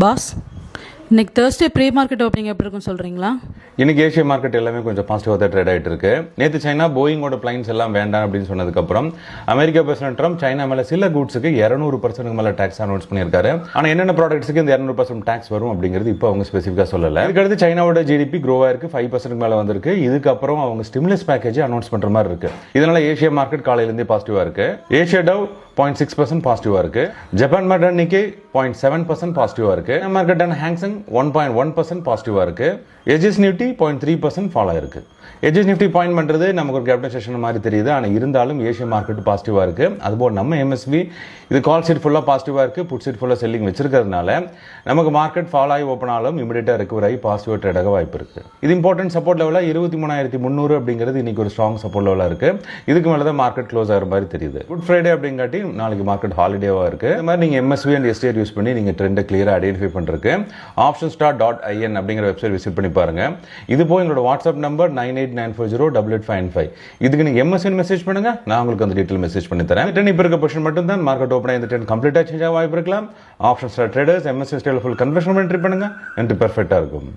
Pass, இன்னைக்கு Thursday pre market opening எப்படி இருக்குன்னு சொல்கிறீங்களா? இன்னைக்கு ஏஷியா மார்க்கெட் எல்லாமே கொஞ்சம் பாசிட்டிவாக தான் ட்ரேட் ஆகிட்டு இருக்கு. நேற்று சைனா போயிங்கோட பிளைன்ஸ் எல்லாம் வேண்டாம் அப்படின்னு சொன்னதுக்கப்புறம் அமெரிக்கா பிரசிடென்ட் ட்ரம்ப் சைனா மேலே சில கூட்ஸுக்கு 200% மேலே டேக்ஸ் அனௌன்ஸ் பண்ணியிருக்காரு. ஆனால் என்னென்ன ப்ராடக்ட்ஸுக்கு இந்த 200% டேக்ஸ் வரும் அப்படிங்கிறது இப்போ அவங்க ஸ்பெசிஃபிக்காக சொல்லலை. இதுக்கடுத்து சைனாவோட ஜிடிபி க்ரோ ஆயிருக்கு, 5% மேலே வந்திருக்கு. இதுக்கப்புறம் அவங்க ஸ்டிமுலஸ் பேக்கேஜ் அனௌன்ஸ் பண்ணுற மாதிரி இருக்கு. இதனால ஏஷியா மார்க்கெட் காலையிலேருந்தே பாசிட்டிவாக இருக்கு. ஏஷியா டவ் 0.6% பாசிட்டிவாக இருக்கு. ஜப்பான் மார்க்கெட் நிக்கி 0.7% பாசிட்டிவாக இருக்கு. மார்க்கெட் அண்ட் ஹாங்செங் 1.1% பாசிட்டிவாக இருக்கு. எஜிஎஸ் நிஃப்டி 0.3% ஃபால் ஆயிருக்கு. எஜிஎஸ் நிஃப்டி பாயிண்ட் பண்ணுறது நமக்கு ஒரு கேபிடலைசேஷன் மாதிரி தெரியுது. ஆனால் இருந்தாலும் ஏஷியா மார்க்கெட் பாசிட்டிவாக இருக்கு. அதுபோல் நம்ம எம்எஸ்வி இது கால் சீட் ஃபுல்லாக பாசிட்டிவாக இருக்கு, புட் சீட் ஃபுல்லாக செல்லிங் வச்சிருக்கிறதுனால நமக்கு மார்க்கெட் ஃபால் ஆகி ஓப்பன் ஆனாலும் இமீடியட்டாக ரெக்கவர் ஆகி பாசிட்டிவ் ட்ரேடாக வாய்ப்பு இருக்கு. இது இம்பார்ட்டன்ட் சப்போர்ட் லெவலாக 23,300 அப்படிங்கிறது இன்னைக்கு ஒரு ஸ்ட்ராங் சப்போர்ட் லெவலாக இருக்கு. இதுக்கு மேலே தான் மார்க்கெட் க்ளோஸ் ஆகிற மாதிரி தெரியுது. குட் ஃப்ரைடே அப்படிங்காட்டி நாளைக்கு மார்க்கெட் ஹாலிடேவாக இருக்கு. இந்த மாதிரி நீங்கள் எம்எஸ்வி அண்ட் எஸ்டிஆர் யூஸ் பண்ணி நீங்கள் ட்ரெண்டை கிளியராக ஐடென்டிஃபை பண்ணுறதுக்கு optionstar.in அப்படிங்கிற வெப்சைட் விசிட் பண்ணி பாருங்க. இது போய் எங்களோட வாட்ஸ்அப் நம்பர் 9894088595. இதுக்கு நீங்க எம்எஸ்என் மெசேஜ் பண்ணுங்க, நான் உங்களுக்கு அந்த டீடைல் மெசேஜ் பண்ணி தரேன். ட்ரெண்ட் இப்போ இருக்க பொசிஷன் மட்டும் தான் மார்க்கெட் ஓப்பன் ஆகி இந்த ட்ரெண்ட் கம்ப்ளீட்டா சேஞ்ச் ஆக வாய்ப்பு இருக்கலாம். Option star traders MSN style full conversion பண்ணி ட்ரை பண்ணுங்க, என்ட்ரி பெர்ஃபெக்ட்டா இருக்கும்.